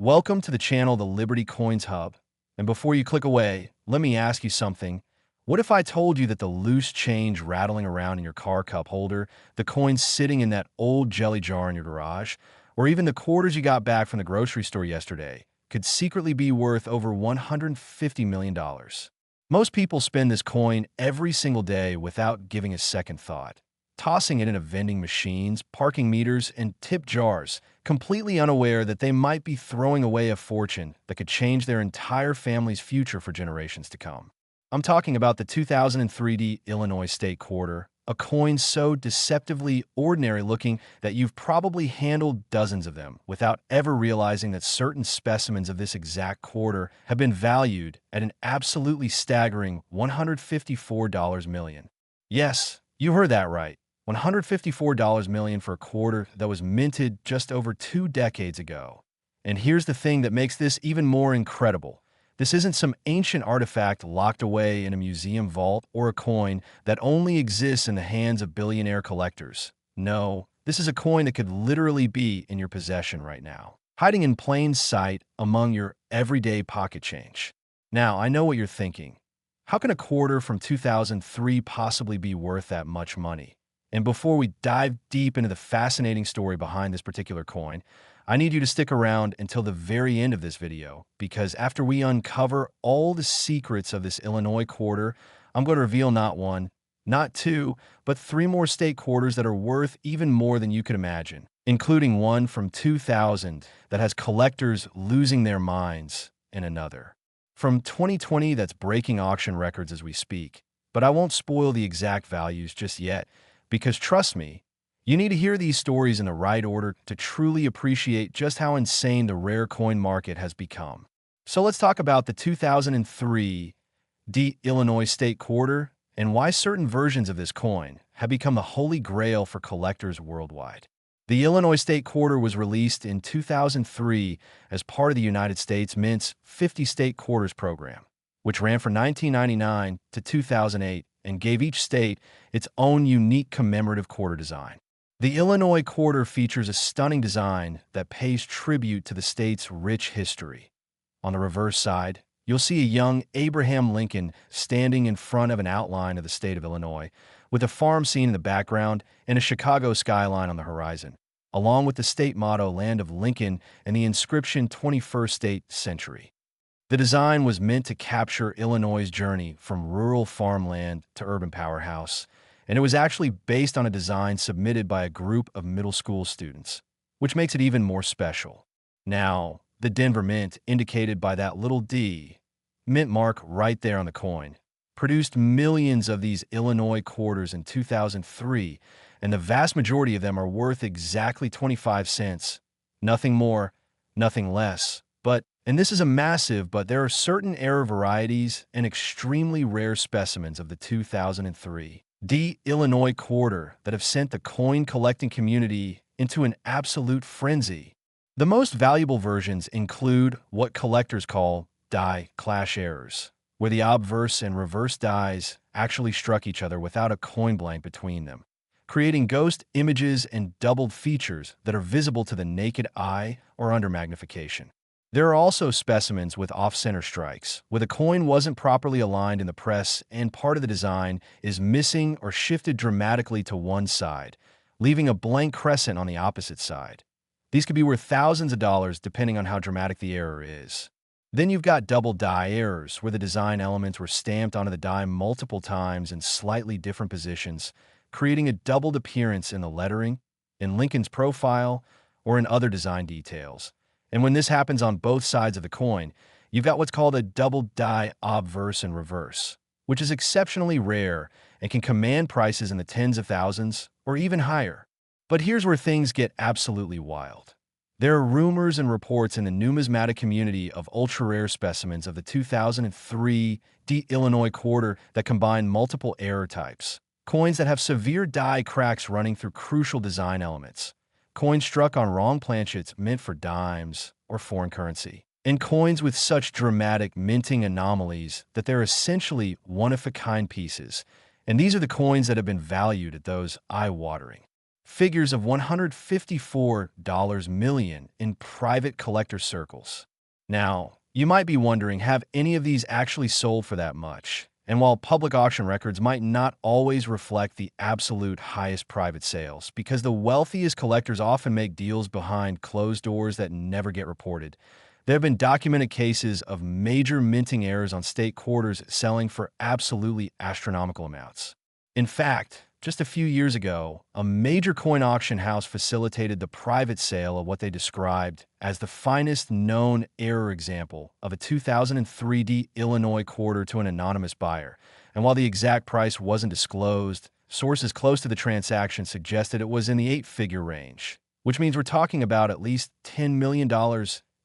Welcome to the channel, the Liberty Coins Hub. And before you click away, let me ask you something. What if I told you that the loose change rattling around in your car cup holder, the coins sitting in that old jelly jar in your garage, or even the quarters you got back from the grocery store yesterday, could secretly be worth over $150 million? Most people spend this coin every single day without giving a second thought, tossing it into vending machines, parking meters, and tip jars, completely unaware that they might be throwing away a fortune that could change their entire family's future for generations to come. I'm talking about the 2003 Illinois State Quarter, a coin so deceptively ordinary-looking that you've probably handled dozens of them without ever realizing that certain specimens of this exact quarter have been valued at an absolutely staggering $154 million. Yes, you heard that right. $154 million for a quarter that was minted just over 2 decades ago. And here's the thing that makes this even more incredible. This isn't some ancient artifact locked away in a museum vault or a coin that only exists in the hands of billionaire collectors. No, this is a coin that could literally be in your possession right now, hiding in plain sight among your everyday pocket change. Now, I know what you're thinking. How can a quarter from 2003 possibly be worth that much money? And before we dive deep into the fascinating story behind this particular coin, I need you to stick around until the very end of this video, because after we uncover all the secrets of this Illinois quarter, I'm going to reveal not one, not two, but 3 more state quarters that are worth even more than you could imagine, including one from 2000 that has collectors losing their minds in another. From 2020 that's breaking auction records as we speak, but I won't spoil the exact values just yet, because trust me, you need to hear these stories in the right order to truly appreciate just how insane the rare coin market has become. So let's talk about the 2003 Illinois State Quarter and why certain versions of this coin have become the holy grail for collectors worldwide. The Illinois State Quarter was released in 2003 as part of the United States Mint's 50 State Quarters program, which ran from 1999 to 2008 and gave each state its own unique commemorative quarter design. The Illinois quarter features a stunning design that pays tribute to the state's rich history. On the reverse side, you'll see a young Abraham Lincoln standing in front of an outline of the state of Illinois, with a farm scene in the background and a Chicago skyline on the horizon, along with the state motto Land of Lincoln and the inscription 21st State Century. The design was meant to capture Illinois' journey from rural farmland to urban powerhouse, and it was actually based on a design submitted by a group of middle school students, which makes it even more special. Now, the Denver Mint, indicated by that little D, mint mark right there on the coin, produced millions of these Illinois quarters in 2003, and the vast majority of them are worth exactly 25 cents. Nothing more, nothing less. And this is a massive, but there are certain error varieties and extremely rare specimens of the 2003 Illinois quarter that have sent the coin collecting community into an absolute frenzy. The most valuable versions include what collectors call die clash errors, where the obverse and reverse dies actually struck each other without a coin blank between them, creating ghost images and doubled features that are visible to the naked eye or under magnification. There are also specimens with off-center strikes, where the coin wasn't properly aligned in the press and part of the design is missing or shifted dramatically to one side, leaving a blank crescent on the opposite side. These could be worth thousands of dollars depending on how dramatic the error is. Then you've got double die errors, where the design elements were stamped onto the die multiple times in slightly different positions, creating a doubled appearance in the lettering, in Lincoln's profile, or in other design details. And when this happens on both sides of the coin, you've got what's called a double die obverse and reverse, which is exceptionally rare and can command prices in the tens of thousands or even higher. But here's where things get absolutely wild. There are rumors and reports in the numismatic community of ultra-rare specimens of the 2003 Illinois quarter that combine multiple error types, coins that have severe die cracks running through crucial design elements, coins struck on wrong planchets meant for dimes or foreign currency, and coins with such dramatic minting anomalies that they're essentially one-of-a-kind pieces. And these are the coins that have been valued at those eye-watering figures of $154 million in private collector circles. Now, you might be wondering, have any of these actually sold for that much? And while public auction records might not always reflect the absolute highest private sales, because the wealthiest collectors often make deals behind closed doors that never get reported, there have been documented cases of major minting errors on state quarters selling for absolutely astronomical amounts. In fact, just a few years ago, a major coin auction house facilitated the private sale of what they described as the finest known error example of a 2003 Illinois quarter to an anonymous buyer. And while the exact price wasn't disclosed, sources close to the transaction suggested it was in the eight-figure range, which means we're talking about at least $10 million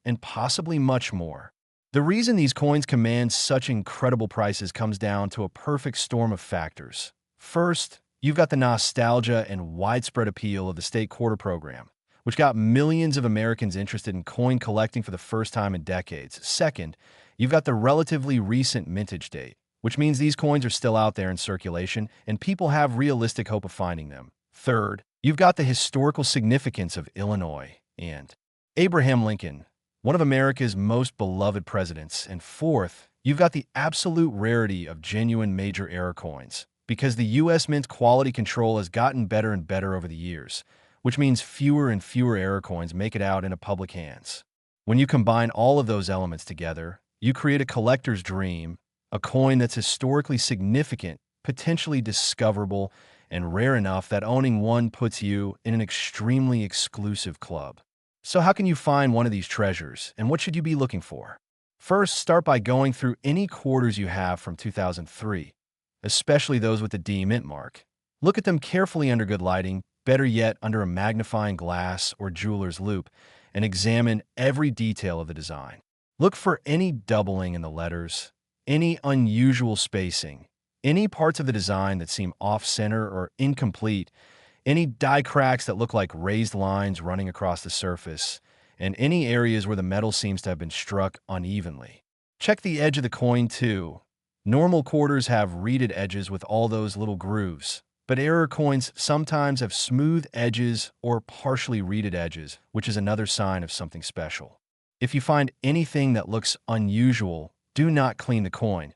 and possibly much more. The reason these coins command such incredible prices comes down to a perfect storm of factors. First, you've got the nostalgia and widespread appeal of the state quarter program, which got millions of Americans interested in coin collecting for the first time in decades. Second, you've got the relatively recent mintage date, which means these coins are still out there in circulation and people have realistic hope of finding them. Third, you've got the historical significance of Illinois and Abraham Lincoln, one of America's most beloved presidents. And fourth, you've got the absolute rarity of genuine major error coins, because the U.S. Mint quality control has gotten better and better over the years, which means fewer and fewer error coins make it out into public hands. When you combine all of those elements together, you create a collector's dream, a coin that's historically significant, potentially discoverable, and rare enough that owning one puts you in an extremely exclusive club. So how can you find one of these treasures, and what should you be looking for? First, start by going through any quarters you have from 2003. Especially those with the D mint mark. Look at them carefully under good lighting, better yet under a magnifying glass or jeweler's loupe, and examine every detail of the design. Look for any doubling in the letters, any unusual spacing, any parts of the design that seem off-center or incomplete, any die cracks that look like raised lines running across the surface, and any areas where the metal seems to have been struck unevenly. Check the edge of the coin too. Normal quarters have reeded edges with all those little grooves, but error coins sometimes have smooth edges or partially reeded edges, which is another sign of something special. If you find anything that looks unusual, do not clean the coin.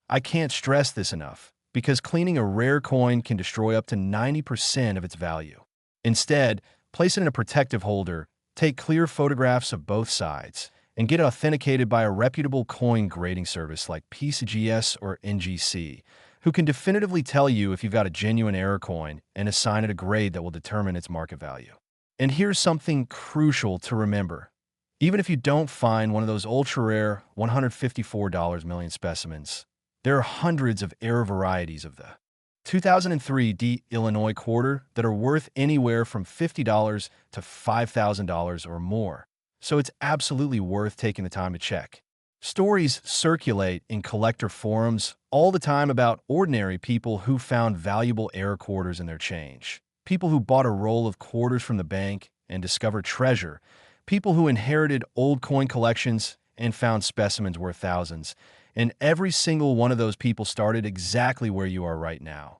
I can't stress this enough, because cleaning a rare coin can destroy up to 90% of its value. Instead, place it in a protective holder, take clear photographs of both sides, and get authenticated by a reputable coin grading service like PCGS or NGC, who can definitively tell you if you've got a genuine error coin and assign it a grade that will determine its market value. And here's something crucial to remember. Even if you don't find one of those ultra-rare $154 million specimens, there are hundreds of error varieties of the 2003 Illinois quarter that are worth anywhere from $50 to $5,000 or more. So it's absolutely worth taking the time to check. Stories circulate in collector forums all the time about ordinary people who found valuable error quarters in their change, people who bought a roll of quarters from the bank and discovered treasure, people who inherited old coin collections and found specimens worth thousands, and every single one of those people started exactly where you are right now,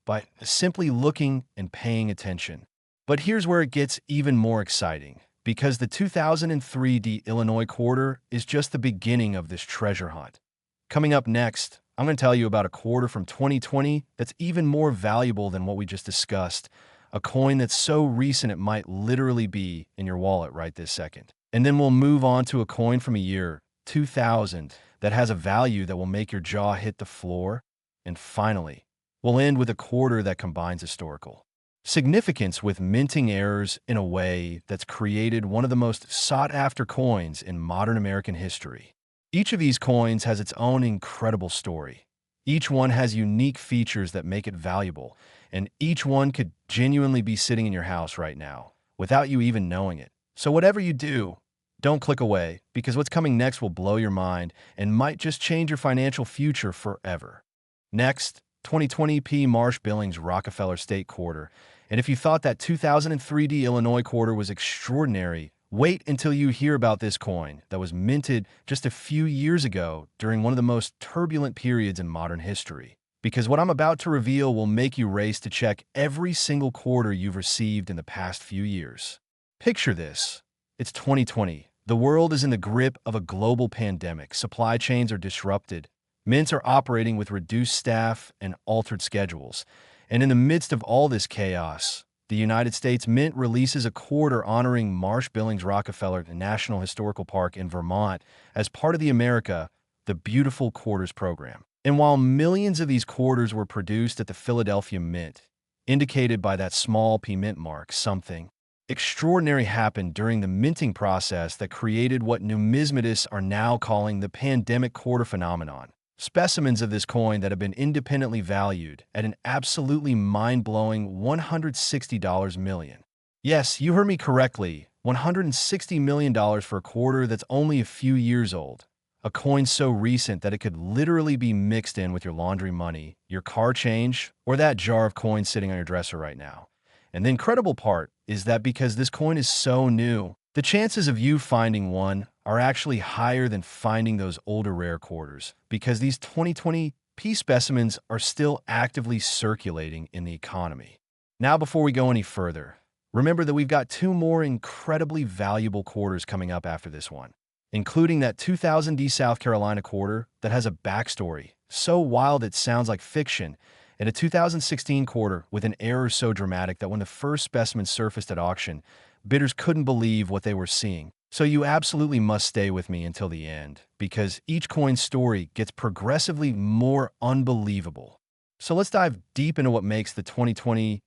by simply looking and paying attention. But here's where it gets even more exciting, because the 2003 Illinois quarter is just the beginning of this treasure hunt. Coming up next, I'm going to tell you about a quarter from 2020 that's even more valuable than what we just discussed, a coin that's so recent it might literally be in your wallet right this second. And then we'll move on to a coin from a year, 2000, that has a value that will make your jaw hit the floor. And finally, we'll end with a quarter that combines historical significance with minting errors in a way that's created one of the most sought-after coins in modern American history. Each of these coins has its own incredible story. Each one has unique features that make it valuable, and each one could genuinely be sitting in your house right now, without you even knowing it. So whatever you do, don't click away, because what's coming next will blow your mind and might just change your financial future forever. Next, 2020 P. Marsh Billings Rockefeller State Quarter. And if you thought that 2003 Illinois quarter was extraordinary, wait until you hear about this coin that was minted just a few years ago during one of the most turbulent periods in modern history. because what I'm about to reveal will make you race to check every single quarter you've received in the past few years. Picture this. It's 2020. The world is in the grip of a global pandemic. Supply chains are disrupted. Mints are operating with reduced staff and altered schedules. And in the midst of all this chaos, the United States Mint releases a quarter honoring Marsh Billings Rockefeller National Historical Park in Vermont as part of the Beautiful Quarters program. And while millions of these quarters were produced at the Philadelphia Mint, indicated by that small P mint mark, something extraordinary happened during the minting process that created what numismatists are now calling the pandemic quarter phenomenon. Specimens of this coin that have been independently valued at an absolutely mind-blowing $160 million. Yes, you heard me correctly, $160 million for a quarter that's only a few years old. A coin so recent that it could literally be mixed in with your laundry money, your car change, or that jar of coins sitting on your dresser right now. And the incredible part is that because this coin is so new, the chances of you finding one are actually higher than finding those older rare quarters, because these 2020 P specimens are still actively circulating in the economy. Now, before we go any further, remember that we've got two more incredibly valuable quarters coming up after this one, including that 2000D South Carolina quarter that has a backstory so wild it sounds like fiction, and a 2016 quarter with an error so dramatic that when the first specimen surfaced at auction, bidders couldn't believe what they were seeing. So you absolutely must stay with me until the end, because each coin's story gets progressively more unbelievable. So let's dive deep into what makes the 2020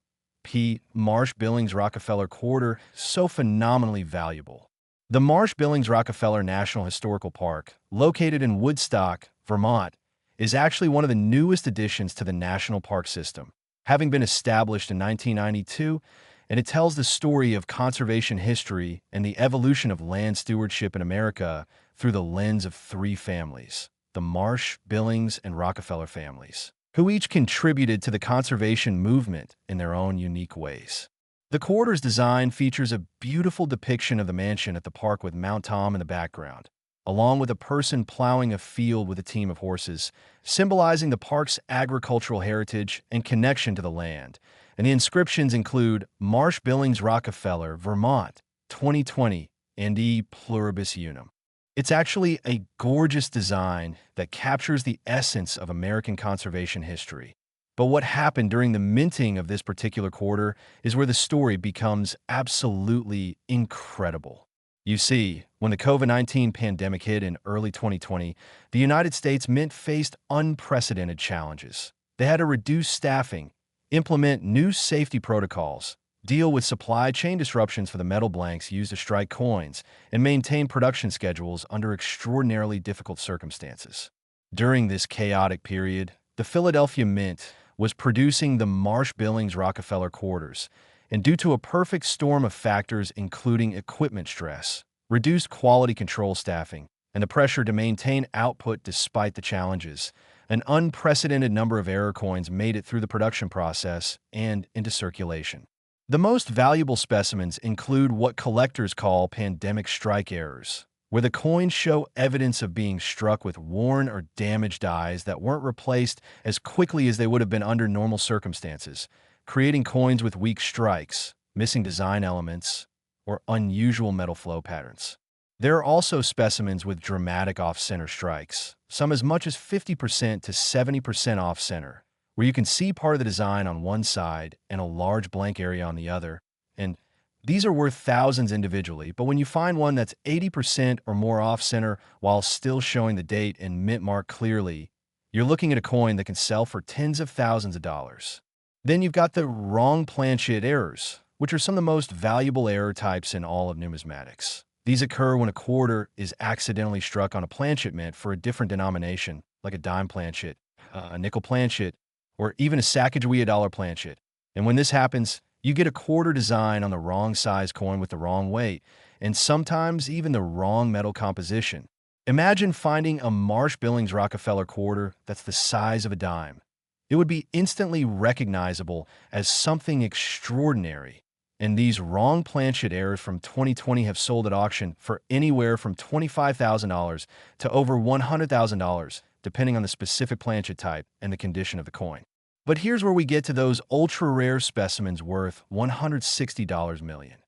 P Marsh Billings Rockefeller quarter so phenomenally valuable. The Marsh Billings Rockefeller National Historical Park, located in Woodstock, Vermont, is actually one of the newest additions to the national park system, having been established in 1992, and it tells the story of conservation history and the evolution of land stewardship in America through the lens of three families, the Marsh, Billings, and Rockefeller families, who each contributed to the conservation movement in their own unique ways. The quarter's design features a beautiful depiction of the mansion at the park with Mount Tom in the background, along with a person plowing a field with a team of horses, symbolizing the park's agricultural heritage and connection to the land. And the inscriptions include Marsh Billings Rockefeller, Vermont, 2020, and E Pluribus Unum. It's actually a gorgeous design that captures the essence of American conservation history. But what happened during the minting of this particular quarter is where the story becomes absolutely incredible. You see, when the COVID-19 pandemic hit in early 2020, the United States Mint faced unprecedented challenges. They had to reduce staffing, implement new safety protocols, deal with supply chain disruptions for the metal blanks used to strike coins, and maintain production schedules under extraordinarily difficult circumstances. During this chaotic period, the Philadelphia Mint was producing the Marsh Billings Rockefeller quarters, and due to a perfect storm of factors including equipment stress, reduced quality control staffing, and the pressure to maintain output despite the challenges, an unprecedented number of error coins made it through the production process and into circulation. The most valuable specimens include what collectors call pandemic strike errors, where the coins show evidence of being struck with worn or damaged dies that weren't replaced as quickly as they would have been under normal circumstances, creating coins with weak strikes, missing design elements, or unusual metal flow patterns. There are also specimens with dramatic off-center strikes, some as much as 50% to 70% off-center, where you can see part of the design on one side and a large blank area on the other. And these are worth thousands individually, but when you find one that's 80% or more off-center while still showing the date and mint mark clearly, you're looking at a coin that can sell for tens of thousands of dollars. Then you've got the wrong planchet errors, which are some of the most valuable error types in all of numismatics. These occur when a quarter is accidentally struck on a planchet mint for a different denomination, like a dime planchet, a nickel planchet, or even a Sacagawea dollar planchet. And when this happens, you get a quarter design on the wrong size coin with the wrong weight, and sometimes even the wrong metal composition. Imagine finding a Marsh Billings Rockefeller quarter that's the size of a dime. It would be instantly recognizable as something extraordinary. And these wrong planchet errors from 2020 have sold at auction for anywhere from $25,000 to over $100,000, depending on the specific planchet type and the condition of the coin. But here's where we get to those ultra-rare specimens worth $160 million.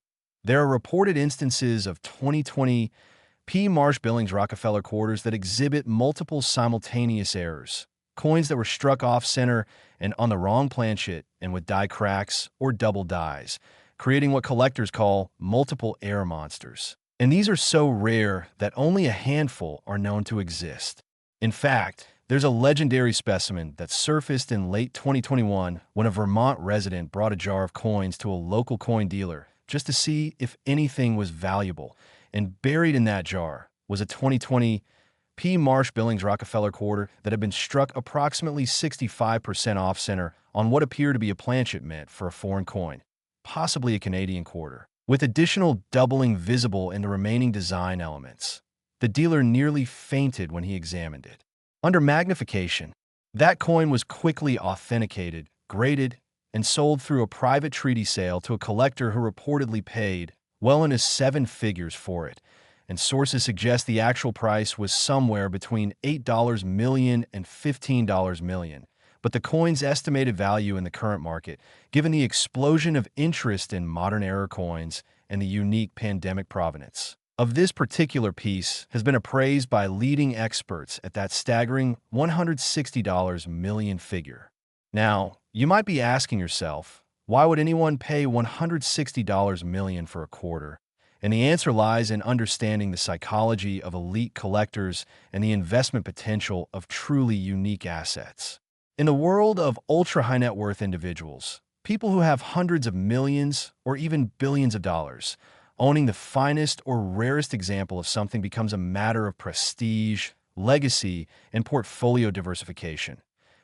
There are reported instances of 2020 P. Marsh-Billings Rockefeller quarters that exhibit multiple simultaneous errors, coins that were struck off-center and on the wrong planchet and with die cracks or double dies, creating what collectors call multiple error monsters. And these are so rare that only a handful are known to exist. In fact, there's a legendary specimen that surfaced in late 2021 when a Vermont resident brought a jar of coins to a local coin dealer just to see if anything was valuable, and buried in that jar was a 2020 P. Marsh-Billings Rockefeller quarter that had been struck approximately 65% off-center on what appeared to be a planchet mint for a foreign coin, possibly a Canadian quarter, with additional doubling visible in the remaining design elements. The dealer nearly fainted when he examined it. Under magnification, that coin was quickly authenticated, graded, and sold through a private treaty sale to a collector who reportedly paid well into seven figures for it, and sources suggest the actual price was somewhere between $8 million and $15 million. But the coin's estimated value in the current market, given the explosion of interest in modern era coins and the unique pandemic provenance of this particular piece, has been appraised by leading experts at that staggering $160 million figure. Now, you might be asking yourself, why would anyone pay $160 million for a quarter? And the answer lies in understanding the psychology of elite collectors and the investment potential of truly unique assets. In the world of ultra-high net worth individuals, people who have hundreds of millions or even billions of dollars, owning the finest or rarest example of something becomes a matter of prestige, legacy, and portfolio diversification.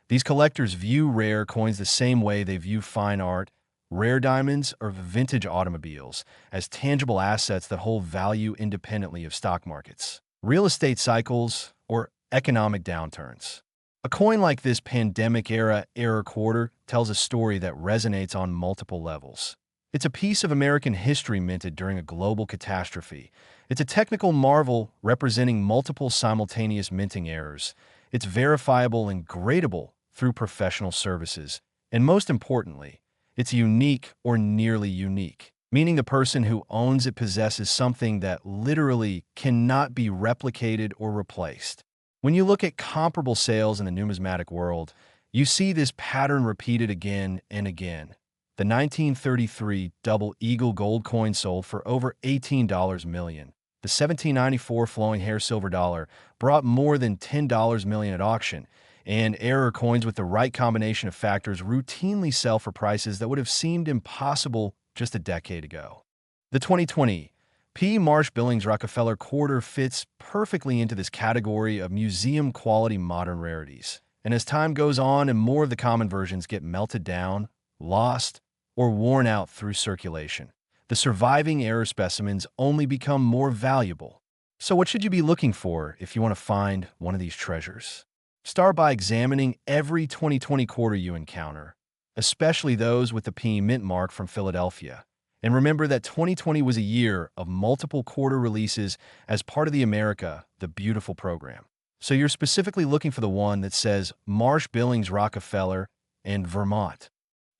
These collectors view rare coins the same way they view fine art, rare diamonds, or vintage automobiles as tangible assets that hold value independently of stock markets, real estate cycles, or economic downturns. A coin like this pandemic-era error quarter tells a story that resonates on multiple levels. It's a piece of American history minted during a global catastrophe. It's a technical marvel representing multiple simultaneous minting errors. It's verifiable and gradable through professional services. And most importantly, it's unique or nearly unique, meaning the person who owns it possesses something that literally cannot be replicated or replaced. When you look at comparable sales in the numismatic world, you see this pattern repeated again and again. The 1933 Double Eagle gold coin sold for over $18 million. The 1794 flowing hair silver dollar brought more than $10 million at auction, and error coins with the right combination of factors routinely sell for prices that would have seemed impossible just a decade ago. The 2020 P. Marsh-Billings Rockefeller quarter fits perfectly into this category of museum-quality modern rarities. And as time goes on and more of the common versions get melted down, lost, or worn out through circulation, the surviving error specimens only become more valuable. So what should you be looking for if you want to find one of these treasures? Start by examining every 2020 quarter you encounter, especially those with the P mint mark from Philadelphia. And remember that 2020 was a year of multiple quarter releases as part of the America the Beautiful program. So you're specifically looking for the one that says Marsh-Billings Rockefeller and Vermont.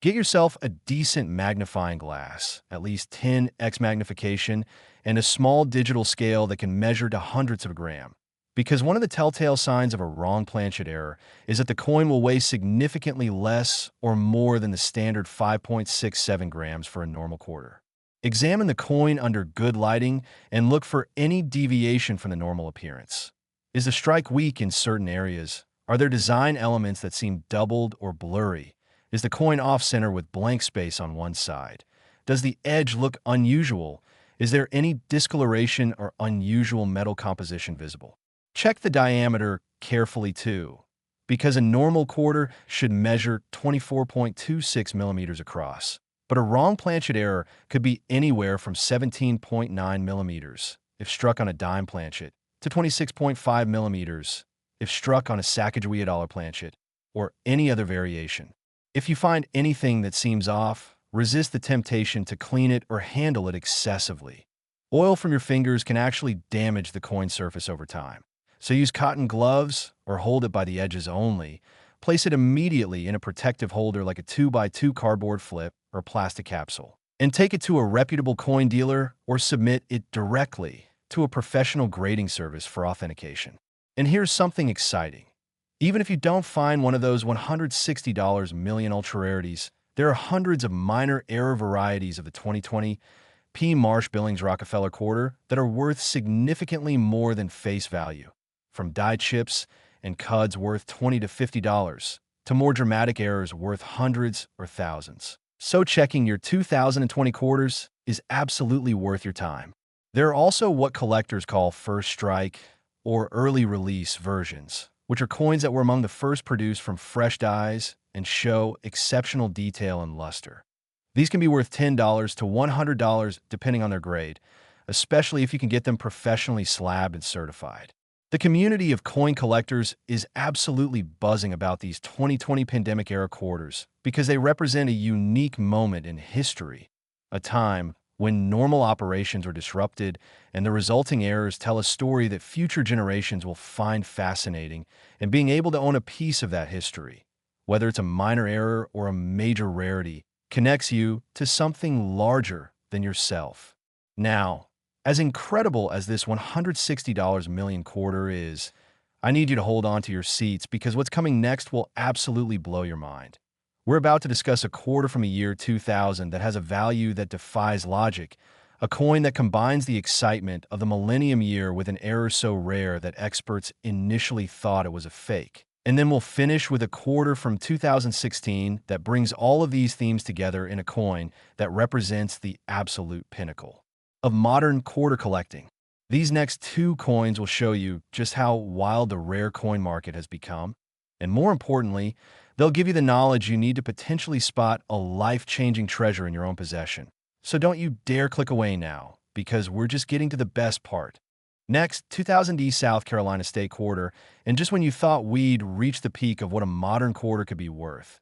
Get yourself a decent magnifying glass, at least 10x magnification, and a small digital scale that can measure to hundredths of a gram. Because one of the telltale signs of a wrong planchet error is that the coin will weigh significantly less or more than the standard 5.67 grams for a normal quarter. Examine the coin under good lighting and look for any deviation from the normal appearance. Is the strike weak in certain areas? Are there design elements that seem doubled or blurry? Is the coin off-center with blank space on one side? Does the edge look unusual? Is there any discoloration or unusual metal composition visible? Check the diameter carefully too, because a normal quarter should measure 24.26 millimeters across, but a wrong planchet error could be anywhere from 17.9 millimeters if struck on a dime planchet to 26.5 millimeters if struck on a Sacagawea dollar planchet or any other variation. If you find anything that seems off, resist the temptation to clean it or handle it excessively. Oil from your fingers can actually damage the coin surface over time. So use cotton gloves or hold it by the edges only. Place it immediately in a protective holder like a 2x2 cardboard flip or plastic capsule. And take it to a reputable coin dealer or submit it directly to a professional grading service for authentication. And here's something exciting. Even if you don't find one of those $160 million ultra rarities, there are hundreds of minor error varieties of the 2020 P. Marsh Billings Rockefeller quarter that are worth significantly more than face value. From die chips and cuds worth $20 to $50 to more dramatic errors worth hundreds or thousands. So checking your 2020 quarters is absolutely worth your time. There are also what collectors call first strike or early release versions, which are coins that were among the first produced from fresh dies and show exceptional detail and luster. These can be worth $10 to $100 depending on their grade, especially if you can get them professionally slabbed and certified. The community of coin collectors is absolutely buzzing about these 2020 pandemic-era quarters because they represent a unique moment in history, a time when normal operations are disrupted and the resulting errors tell a story that future generations will find fascinating, and being able to own a piece of that history, whether it's a minor error or a major rarity, connects you to something larger than yourself. Now, as incredible as this $160 million quarter is, I need you to hold on to your seats because what's coming next will absolutely blow your mind. We're about to discuss a quarter from the year 2000 that has a value that defies logic, a coin that combines the excitement of the millennium year with an error so rare that experts initially thought it was a fake. And then we'll finish with a quarter from 2016 that brings all of these themes together in a coin that represents the absolute pinnacle of modern quarter collecting. These next two coins will show you just how wild the rare coin market has become, and more importantly, they'll give you the knowledge you need to potentially spot a life-changing treasure in your own possession. So don't you dare click away now, because we're just getting to the best part. Next, 2000D South Carolina State Quarter, and just when you thought we'd reached the peak of what a modern quarter could be worth,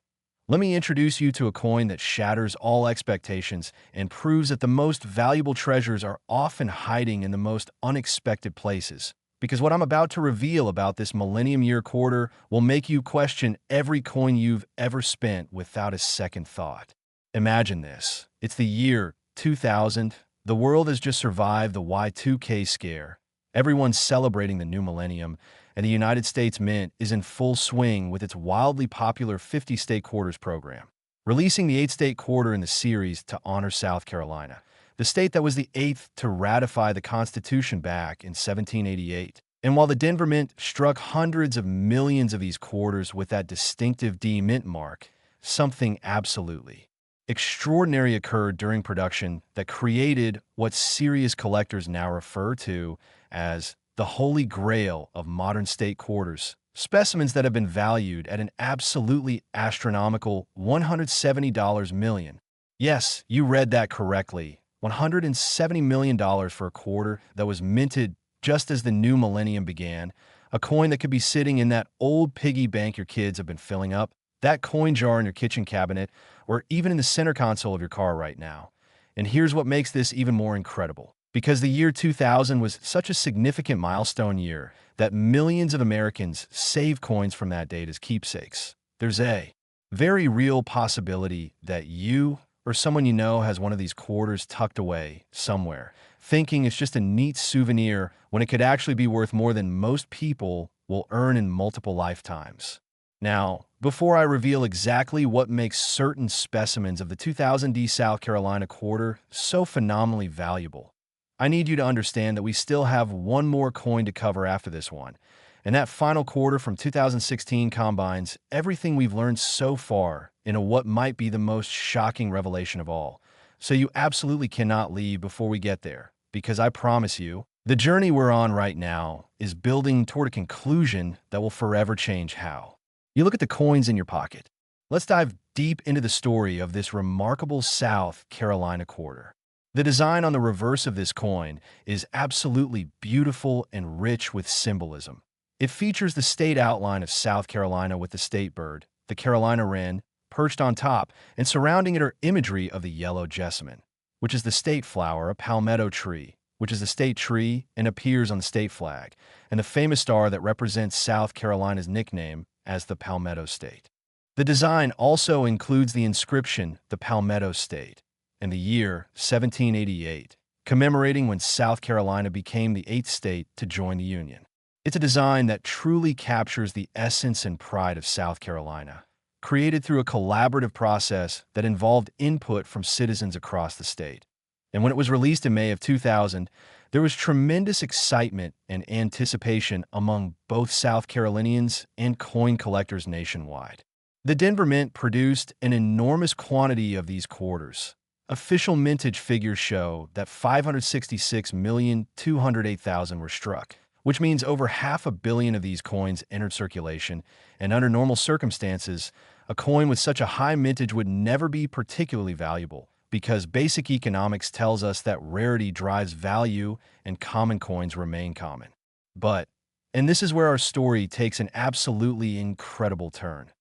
let me introduce you to a coin that shatters all expectations and proves that the most valuable treasures are often hiding in the most unexpected places. Because what I'm about to reveal about this Millennium Year quarter will make you question every coin you've ever spent without a second thought. Imagine this. It's the year 2000. The world has just survived the Y2K scare. Everyone's celebrating the new millennium, and the United States Mint is in full swing with its wildly popular 50-state quarters program, releasing the 8-state quarter in the series to honor South Carolina, the state that was the 8th to ratify the Constitution back in 1788. And while the Denver Mint struck hundreds of millions of these quarters with that distinctive D Mint mark, something absolutely extraordinary occurred during production that created what serious collectors now refer to as the holy grail of modern state quarters, specimens that have been valued at an absolutely astronomical $170 million. Yes, you read that correctly. $170 million for a quarter that was minted just as the new millennium began, a coin that could be sitting in that old piggy bank your kids have been filling up, that coin jar in your kitchen cabinet, or even in the center console of your car right now. And here's what makes this even more incredible. Because the year 2000 was such a significant milestone year that millions of Americans saved coins from that date as keepsakes, there's a very real possibility that you or someone you know has one of these quarters tucked away somewhere, thinking it's just a neat souvenir when it could actually be worth more than most people will earn in multiple lifetimes. Now, before I reveal exactly what makes certain specimens of the 2000D South Carolina quarter so phenomenally valuable, I need you to understand that we still have one more coin to cover after this one, and that final quarter from 2016 combines everything we've learned so far into what might be the most shocking revelation of all. So you absolutely cannot leave before we get there, because I promise you, the journey we're on right now is building toward a conclusion that will forever change how you look at the coins in your pocket. Let's dive deep into the story of this remarkable South Carolina quarter. The design on the reverse of this coin is absolutely beautiful and rich with symbolism. It features the state outline of South Carolina with the state bird, the Carolina wren, perched on top, and surrounding it are imagery of the yellow jessamine, which is the state flower, a palmetto tree, which is the state tree and appears on the state flag, and the famous star that represents South Carolina's nickname as the Palmetto State. The design also includes the inscription, the Palmetto State, and the year 1788, commemorating when South Carolina became the 8th state to join the Union. It's a design that truly captures the essence and pride of South Carolina, created through a collaborative process that involved input from citizens across the state. And when it was released in May of 2000, there was tremendous excitement and anticipation among both South Carolinians and coin collectors nationwide. The Denver Mint produced an enormous quantity of these quarters. Official mintage figures show that 566,208,000 were struck, which means over 500 million of these coins entered circulation, and under normal circumstances, a coin with such a high mintage would never be particularly valuable, because basic economics tells us that rarity drives value and common coins remain common. But, and this is where our story takes an absolutely incredible turn.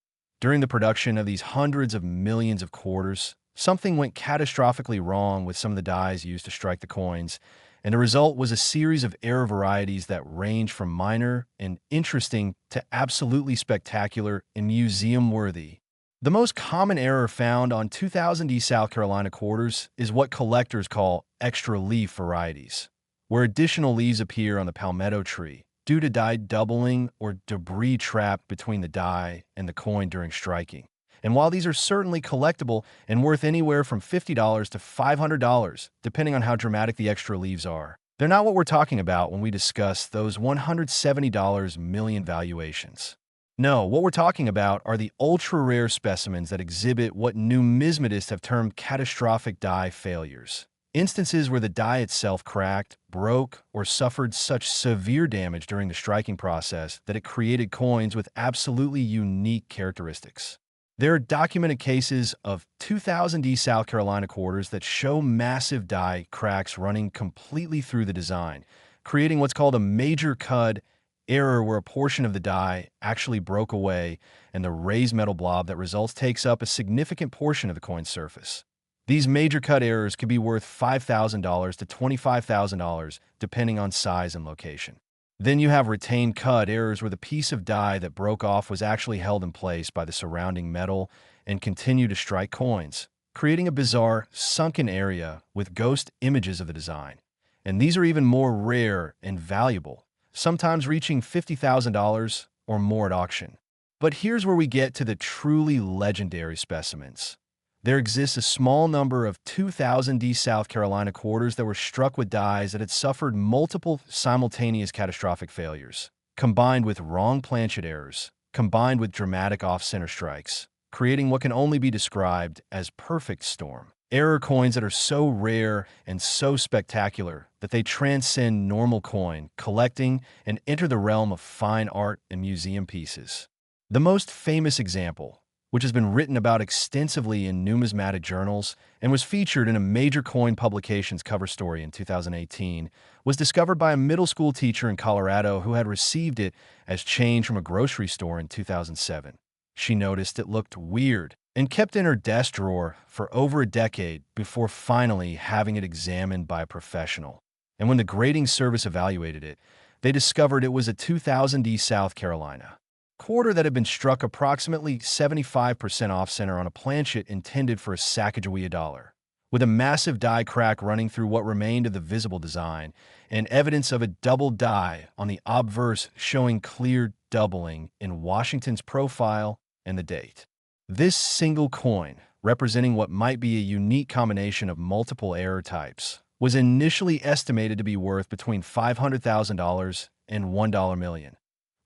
During the production of these hundreds of millions of quarters, something went catastrophically wrong with some of the dies used to strike the coins, and the result was a series of error varieties that range from minor and interesting to absolutely spectacular and museum-worthy. The most common error found on 2000D South Carolina quarters is what collectors call extra leaf varieties, where additional leaves appear on the palmetto tree due to die doubling or debris trapped between the die and the coin during striking. And while these are certainly collectible and worth anywhere from $50 to $500, depending on how dramatic the extra leaves are, they're not what we're talking about when we discuss those $170 million valuations. No, what we're talking about are the ultra-rare specimens that exhibit what numismatists have termed catastrophic die failures. Instances where the die itself cracked, broke, or suffered such severe damage during the striking process that it created coins with absolutely unique characteristics. There are documented cases of 2000D South Carolina quarters that show massive die cracks running completely through the design, creating what's called a major cud error, where a portion of the die actually broke away and the raised metal blob that results takes up a significant portion of the coin's surface. These major cut errors could be worth $5,000 to $25,000 depending on size and location. Then you have retained cut errors, where the piece of die that broke off was actually held in place by the surrounding metal and continued to strike coins, creating a bizarre, sunken area with ghost images of the design. And these are even more rare and valuable, sometimes reaching $50,000 or more at auction. But here's where we get to the truly legendary specimens. There exists a small number of 2000D South Carolina quarters that were struck with dies that had suffered multiple simultaneous catastrophic failures, combined with wrong planchet errors, combined with dramatic off-center strikes, creating what can only be described as perfect storm. Error coins that are so rare and so spectacular that they transcend normal coin collecting and enter the realm of fine art and museum pieces. The most famous example, which has been written about extensively in numismatic journals and was featured in a major coin publication's cover story in 2018, was discovered by a middle school teacher in Colorado who had received it as change from a grocery store in 2007. She noticed it looked weird and kept it in her desk drawer for over a decade before finally having it examined by a professional. And when the grading service evaluated it, they discovered it was a 2000D South Carolina quarter that had been struck approximately 75% off-center on a planchet intended for a Sacagawea dollar, with a massive die crack running through what remained of the visible design, and evidence of a double die on the obverse showing clear doubling in Washington's profile and the date. This single coin, representing what might be a unique combination of multiple error types, was initially estimated to be worth between $500,000 and $1 million.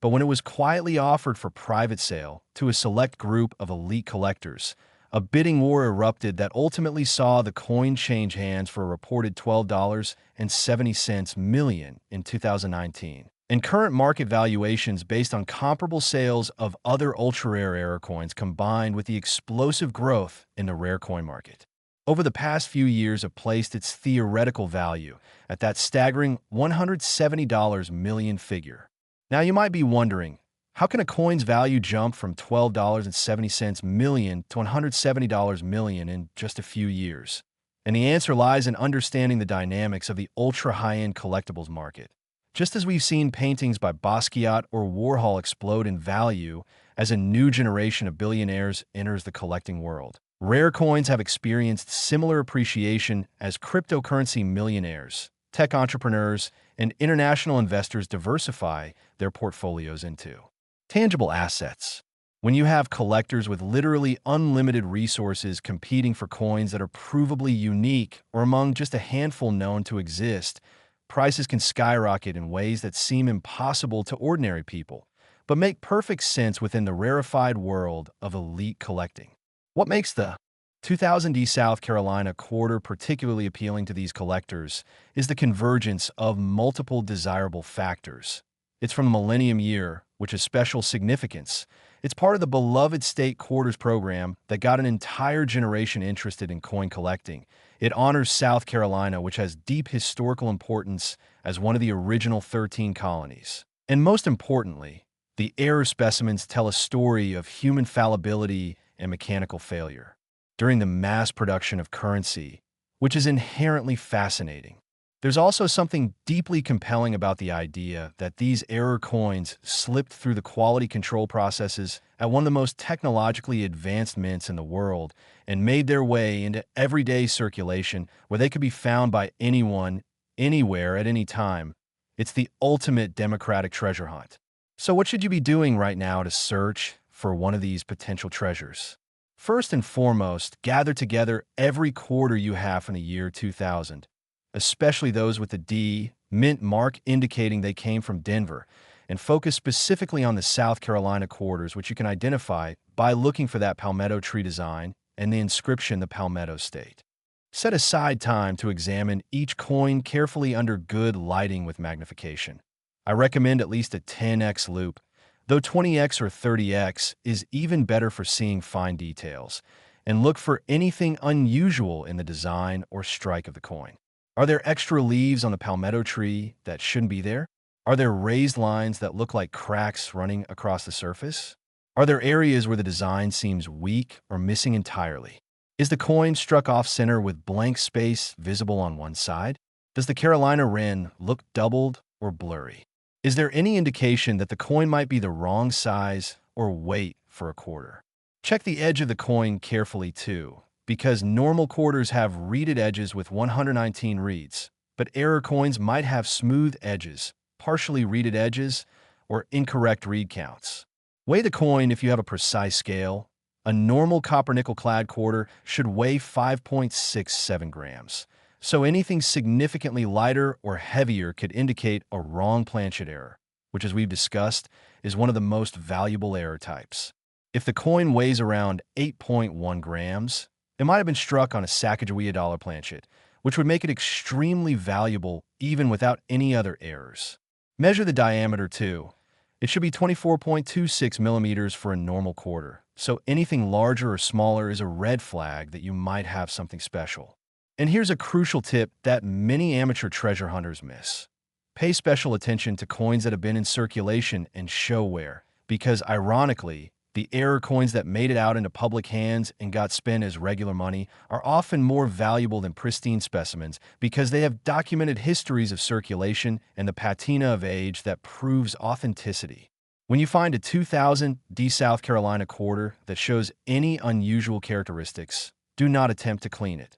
But when it was quietly offered for private sale to a select group of elite collectors, a bidding war erupted that ultimately saw the coin change hands for a reported $12.70 million in 2019. And current market valuations based on comparable sales of other ultra-rare error coins combined with the explosive growth in the rare coin market over the past few years have placed its theoretical value at that staggering $170 million figure. Now you might be wondering, how can a coin's value jump from $12.70 million to $170 million in just a few years? And the answer lies in understanding the dynamics of the ultra-high-end collectibles market. Just as we've seen paintings by Basquiat or Warhol explode in value as a new generation of billionaires enters the collecting world, rare coins have experienced similar appreciation as cryptocurrency millionaires, tech entrepreneurs, and international investors diversify their portfolios into tangible assets. When you have collectors with literally unlimited resources competing for coins that are provably unique or among just a handful known to exist, prices can skyrocket in ways that seem impossible to ordinary people, but make perfect sense within the rarefied world of elite collecting. What makes the 2000 South Carolina quarter particularly appealing to these collectors is the convergence of multiple desirable factors. It's from the Millennium Year, which has special significance. It's part of the beloved state quarters program that got an entire generation interested in coin collecting. It honors South Carolina, which has deep historical importance as one of the original 13 colonies. And most importantly, the error specimens tell a story of human fallibility and mechanical failure during the mass production of currency, which is inherently fascinating. There's also something deeply compelling about the idea that these error coins slipped through the quality control processes at one of the most technologically advanced mints in the world and made their way into everyday circulation where they could be found by anyone, anywhere, at any time. It's the ultimate democratic treasure hunt. So what should you be doing right now to search for one of these potential treasures? First and foremost, gather together every quarter you have from the year 2000. Especially those with the D mint mark indicating they came from Denver, and focus specifically on the South Carolina quarters, which you can identify by looking for that palmetto tree design and the inscription, the Palmetto State. Set aside time to examine each coin carefully under good lighting with magnification. I recommend at least a 10x loop, though 20x or 30x is even better for seeing fine details, and look for anything unusual in the design or strike of the coin. Are there extra leaves on the palmetto tree that shouldn't be there? Are there raised lines that look like cracks running across the surface? Are there areas where the design seems weak or missing entirely? Is the coin struck off-center with blank space visible on one side? Does the Carolina wren look doubled or blurry? Is there any indication that the coin might be the wrong size or weight for a quarter? Check the edge of the coin carefully too, because normal quarters have reeded edges with 119 reeds, but error coins might have smooth edges, partially reeded edges, or incorrect reed counts. Weigh the coin if you have a precise scale. A normal copper-nickel clad quarter should weigh 5.67 grams, so anything significantly lighter or heavier could indicate a wrong planchet error, which, as we've discussed, is one of the most valuable error types. If the coin weighs around 8.1 grams, it might have been struck on a Sacagawea dollar planchet, which would make it extremely valuable even without any other errors. Measure the diameter too. It should be 24.26 millimeters for a normal quarter, so anything larger or smaller is a red flag that you might have something special. And here's a crucial tip that many amateur treasure hunters miss. Pay special attention to coins that have been in circulation and show wear, because ironically, the error coins that made it out into public hands and got spent as regular money are often more valuable than pristine specimens because they have documented histories of circulation and the patina of age that proves authenticity. When you find a 2000 South Carolina quarter that shows any unusual characteristics, do not attempt to clean it.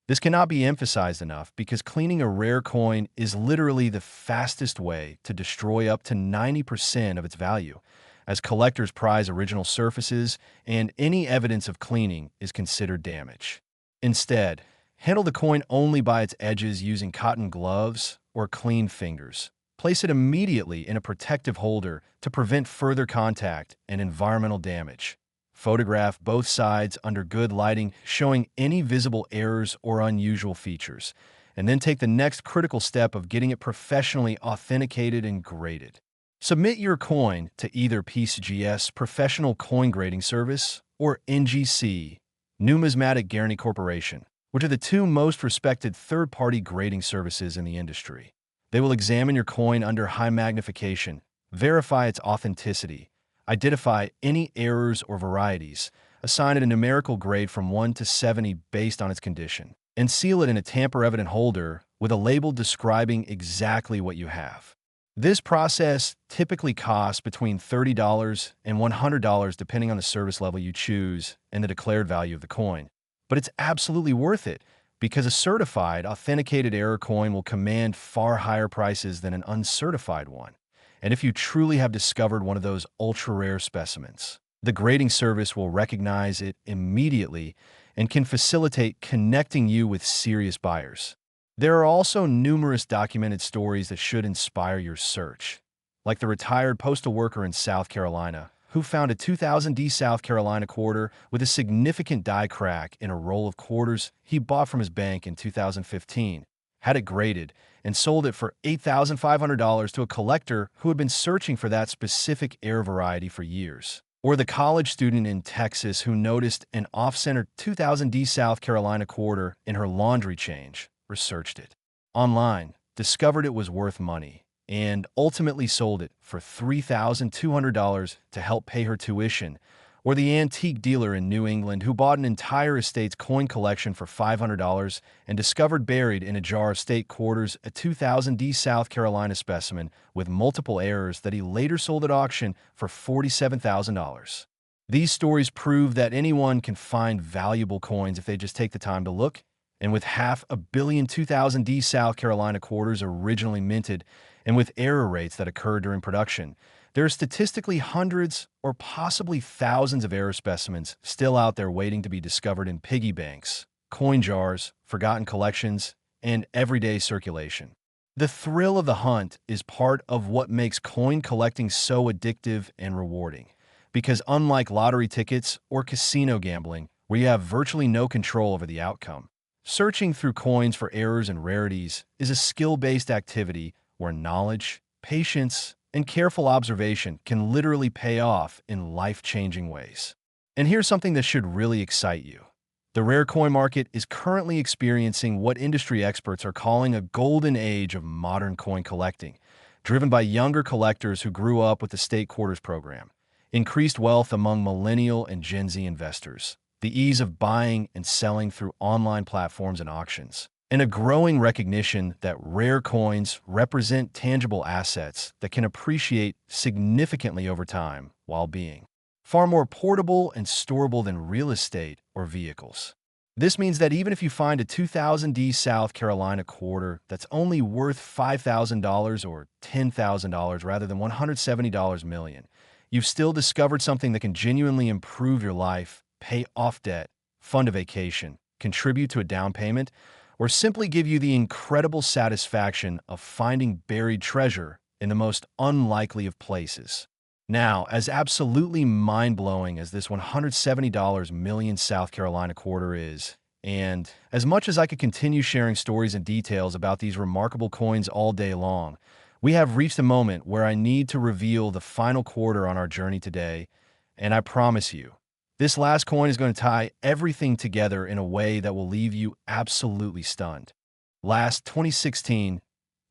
This cannot be emphasized enough because cleaning a rare coin is literally the fastest way to destroy up to 90% of its value, as collectors prize original surfaces and any evidence of cleaning is considered damage. Instead, handle the coin only by its edges using cotton gloves or clean fingers. Place it immediately in a protective holder to prevent further contact and environmental damage. Photograph both sides under good lighting, showing any visible errors or unusual features, and then take the next critical step of getting it professionally authenticated and graded. Submit your coin to either PCGS Professional Coin Grading Service or NGC, Numismatic Guarantee Corporation, which are the two most respected third-party grading services in the industry. They will examine your coin under high magnification, verify its authenticity, identify any errors or varieties, assign it a numerical grade from 1 to 70 based on its condition, and seal it in a tamper-evident holder with a label describing exactly what you have. This process typically costs between $30 and $100 depending on the service level you choose and the declared value of the coin. But it's absolutely worth it because a certified, authenticated error coin will command far higher prices than an uncertified one. And if you truly have discovered one of those ultra-rare specimens, the grading service will recognize it immediately and can facilitate connecting you with serious buyers. There are also numerous documented stories that should inspire your search, like the retired postal worker in South Carolina who found a 2000D South Carolina quarter with a significant die crack in a roll of quarters he bought from his bank in 2015, had it graded, and sold it for $8,500 to a collector who had been searching for that specific air variety for years. Or the college student in Texas who noticed an off-center 2000D South Carolina quarter in her laundry change, researched it online, discovered it was worth money, and ultimately sold it for $3,200 to help pay her tuition. Or the antique dealer in New England who bought an entire estate's coin collection for $500 and discovered buried in a jar of state quarters a 2000D South Carolina specimen with multiple errors that he later sold at auction for $47,000. These stories prove that anyone can find valuable coins if they just take the time to look. And with 500 million 2000D South Carolina quarters originally minted, and with error rates that occur during production, there are statistically hundreds or possibly thousands of error specimens still out there waiting to be discovered in piggy banks, coin jars, forgotten collections, and everyday circulation. The thrill of the hunt is part of what makes coin collecting so addictive and rewarding, because unlike lottery tickets or casino gambling, where you have virtually no control over the outcome, searching through coins for errors and rarities is a skill-based activity where knowledge, patience, and careful observation can literally pay off in life-changing ways. And here's something that should really excite you. The rare coin market is currently experiencing what industry experts are calling a golden age of modern coin collecting, driven by younger collectors who grew up with the state quarters program, increased wealth among millennial and Gen Z investors, the ease of buying and selling through online platforms and auctions, and a growing recognition that rare coins represent tangible assets that can appreciate significantly over time while being far more portable and storable than real estate or vehicles. This means that even if you find a 2000D South Carolina quarter that's only worth $5,000 or $10,000 rather than $170 million, you've still discovered something that can genuinely improve your life, pay off debt, fund a vacation, contribute to a down payment, or simply give you the incredible satisfaction of finding buried treasure in the most unlikely of places. Now, as absolutely mind-blowing as this $170 million South Carolina quarter is, and as much as I could continue sharing stories and details about these remarkable coins all day long, we have reached a moment where I need to reveal the final quarter on our journey today, and I promise you, this last coin is going to tie everything together in a way that will leave you absolutely stunned. Last 2016,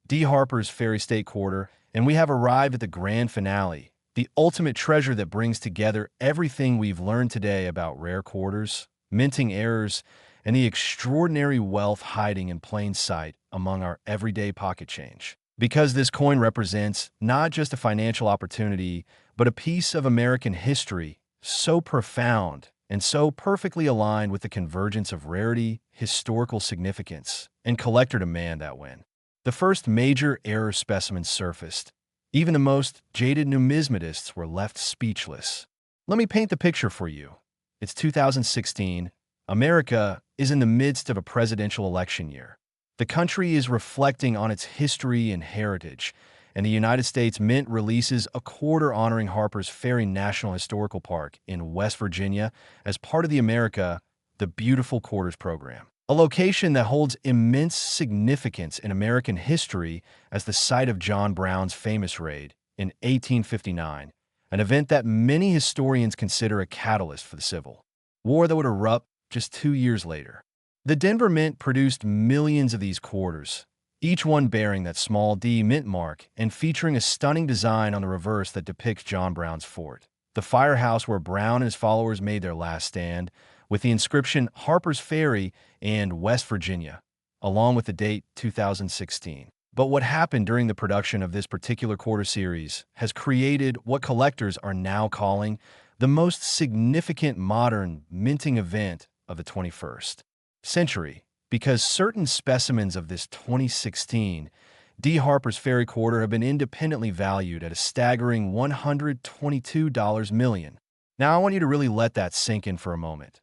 D. Harper's Ferry State Quarter, and we have arrived at the grand finale, the ultimate treasure that brings together everything we've learned today about rare quarters, minting errors, and the extraordinary wealth hiding in plain sight among our everyday pocket change. Because this coin represents not just a financial opportunity, but a piece of American history so profound and so perfectly aligned with the convergence of rarity, historical significance, and collector demand that when the first major error specimens surfaced, even the most jaded numismatists were left speechless. Let me paint the picture for you. It's 2016. America is in the midst of a presidential election year. The country is reflecting on its history and heritage, and the United States Mint releases a quarter honoring Harper's Ferry National Historical Park in West Virginia as part of the Beautiful Quarters program, a location that holds immense significance in American history as the site of John Brown's famous raid in 1859, an event that many historians consider a catalyst for the Civil War that would erupt just 2 years later. The Denver Mint produced millions of these quarters, each one bearing that small D mint mark and featuring a stunning design on the reverse that depicts John Brown's fort, the firehouse where Brown and his followers made their last stand, with the inscription Harper's Ferry and West Virginia, along with the date 2016. But what happened during the production of this particular quarter series has created what collectors are now calling the most significant modern minting event of the 21st century, because certain specimens of this 2016 D. Harper's Ferry quarter have been independently valued at a staggering $122 million. Now, I want you to really let that sink in for a moment.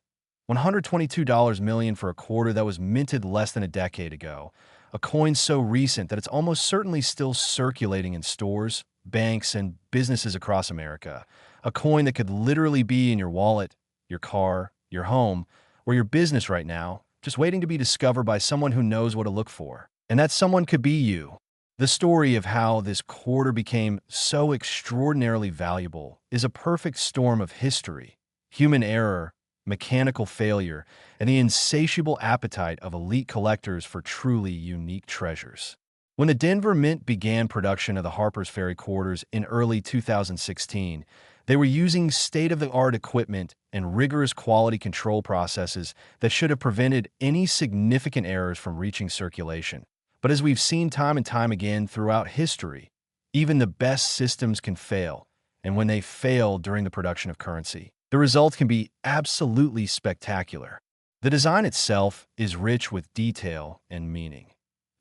$122 million for a quarter that was minted less than a decade ago, a coin so recent that it's almost certainly still circulating in stores, banks, and businesses across America. A coin that could literally be in your wallet, your car, your home, or your business right now, just waiting to be discovered by someone who knows what to look for. And that someone could be you. The story of how this quarter became so extraordinarily valuable is a perfect storm of history, human error, mechanical failure, and the insatiable appetite of elite collectors for truly unique treasures. When the Denver Mint began production of the Harper's Ferry quarters in early 2016, they were using state-of-the-art equipment and rigorous quality control processes that should have prevented any significant errors from reaching circulation. But as we've seen time and time again throughout history, even the best systems can fail, and when they fail during the production of currency, the result can be absolutely spectacular. The design itself is rich with detail and meaning.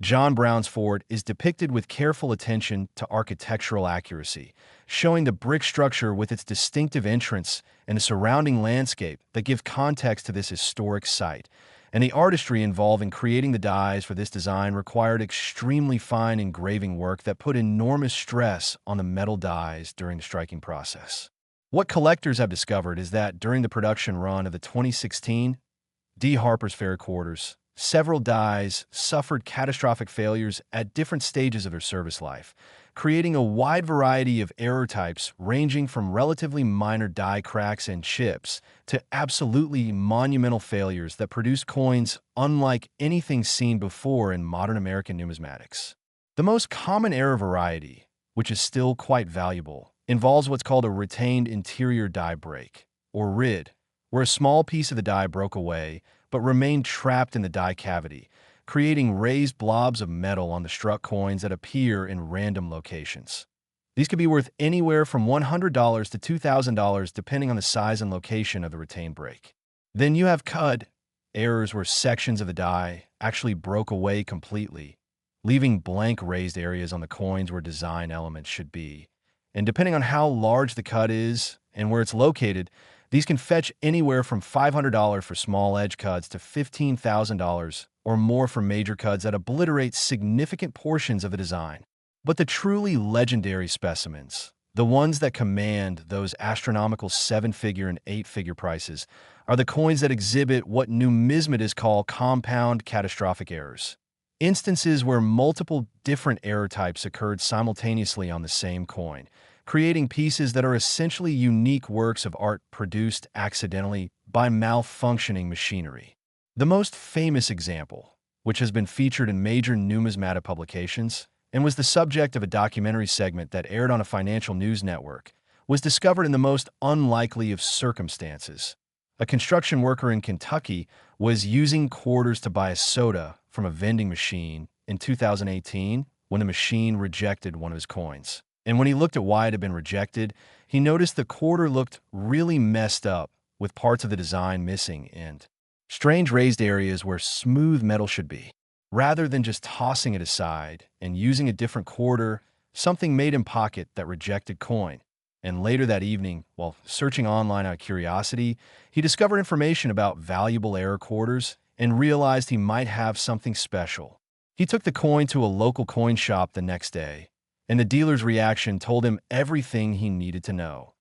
John Brown's fort is depicted with careful attention to architectural accuracy, showing the brick structure with its distinctive entrance and the surrounding landscape that give context to this historic site. And the artistry involved in creating the dies for this design required extremely fine engraving work that put enormous stress on the metal dies during the striking process. What collectors have discovered is that during the production run of the 2016 D. Harper's Ferry quarters, several dies suffered catastrophic failures at different stages of their service life, creating a wide variety of error types ranging from relatively minor die cracks and chips to absolutely monumental failures that produced coins unlike anything seen before in modern American numismatics. The most common error variety, which is still quite valuable, involves what's called a retained interior die break, or RID, where a small piece of the die broke away but remained trapped in the die cavity, creating raised blobs of metal on the struck coins that appear in random locations. These could be worth anywhere from $100 to $2,000 depending on the size and location of the retained break. Then you have CUD, errors where sections of the die actually broke away completely, leaving blank raised areas on the coins where design elements should be. And depending on how large the CUD is and where it's located, these can fetch anywhere from $500 for small edge CUDs to $15,000 or more for major CUDs that obliterate significant portions of the design. But the truly legendary specimens, the ones that command those astronomical 7-figure and 8-figure prices, are the coins that exhibit what numismatists call compound catastrophic errors. Instances where multiple different error types occurred simultaneously on the same coin, creating pieces that are essentially unique works of art produced accidentally by malfunctioning machinery. The most famous example, which has been featured in major numismatic publications and was the subject of a documentary segment that aired on a financial news network, was discovered in the most unlikely of circumstances. A construction worker in Kentucky was using quarters to buy a soda from a vending machine in 2018 when the machine rejected one of his coins. And when he looked at why it had been rejected, he noticed the quarter looked really messed up, with parts of the design missing and strange raised areas where smooth metal should be. Rather than just tossing it aside and using a different quarter, something made him pocket that rejected coin. And later that evening, while searching online out of curiosity, he discovered information about valuable error quarters and realized he might have something special. He took the coin to a local coin shop the next day, and the dealer's reaction told him everything he needed to know.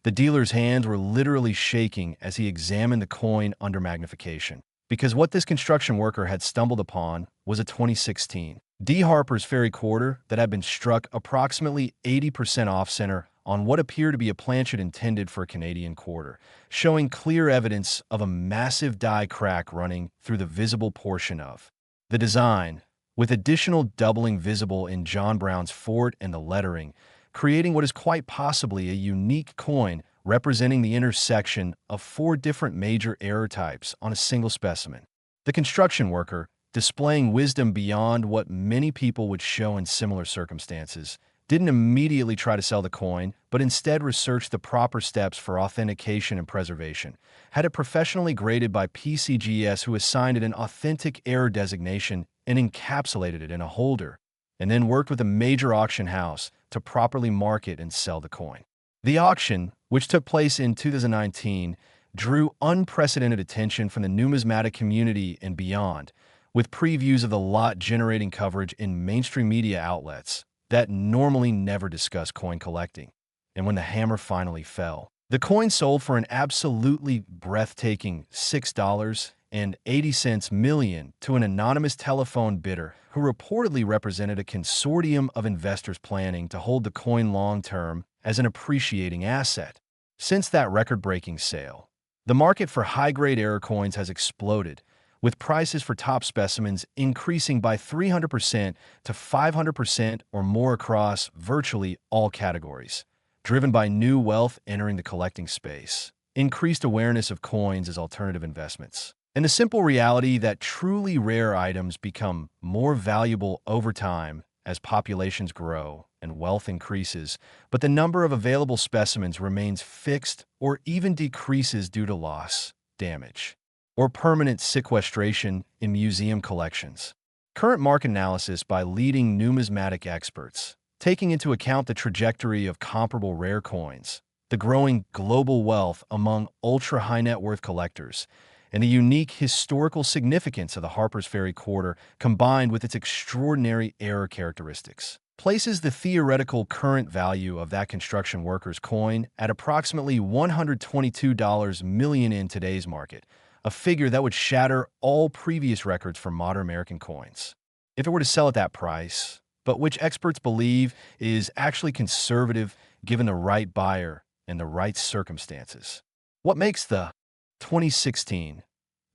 The dealer's hands were literally shaking as he examined the coin under magnification, because what this construction worker had stumbled upon was a 2016 D. Harper's Ferry quarter that had been struck approximately 80% off-center on what appeared to be a planchet intended for a Canadian quarter, showing clear evidence of a massive die crack running through the visible portion of the design, with additional doubling visible in John Brown's fort and the lettering, creating what is quite possibly a unique coin representing the intersection of 4 different major error types on a single specimen. The construction worker, displaying wisdom beyond what many people would show in similar circumstances, didn't immediately try to sell the coin, but instead researched the proper steps for authentication and preservation, had it professionally graded by PCGS, who assigned it an authentic error designation and encapsulated it in a holder, and then worked with a major auction house to properly market and sell the coin. The auction, which took place in 2019, drew unprecedented attention from the numismatic community and beyond, with previews of the lot generating coverage in mainstream media outlets that normally never discuss coin collecting. And when the hammer finally fell, the coin sold for an absolutely breathtaking $6.80 million to an anonymous telephone bidder who reportedly represented a consortium of investors planning to hold the coin long-term as an appreciating asset. Since that record-breaking sale, the market for high-grade error coins has exploded, with prices for top specimens increasing by 300% to 500% or more across virtually all categories, driven by new wealth entering the collecting space, increased awareness of coins as alternative investments, and the simple reality that truly rare items become more valuable over time as populations grow and wealth increases, but the number of available specimens remains fixed or even decreases due to loss, damage, or permanent sequestration in museum collections. Current market analysis by leading numismatic experts, taking into account the trajectory of comparable rare coins, the growing global wealth among ultra-high net worth collectors, and the unique historical significance of the Harper's Ferry quarter combined with its extraordinary error characteristics, places the theoretical current value of that construction worker's coin at approximately $122 million in today's market, a figure that would shatter all previous records for modern American coins. If it were to sell at that price, but which experts believe is actually conservative given the right buyer and the right circumstances. What makes the 2016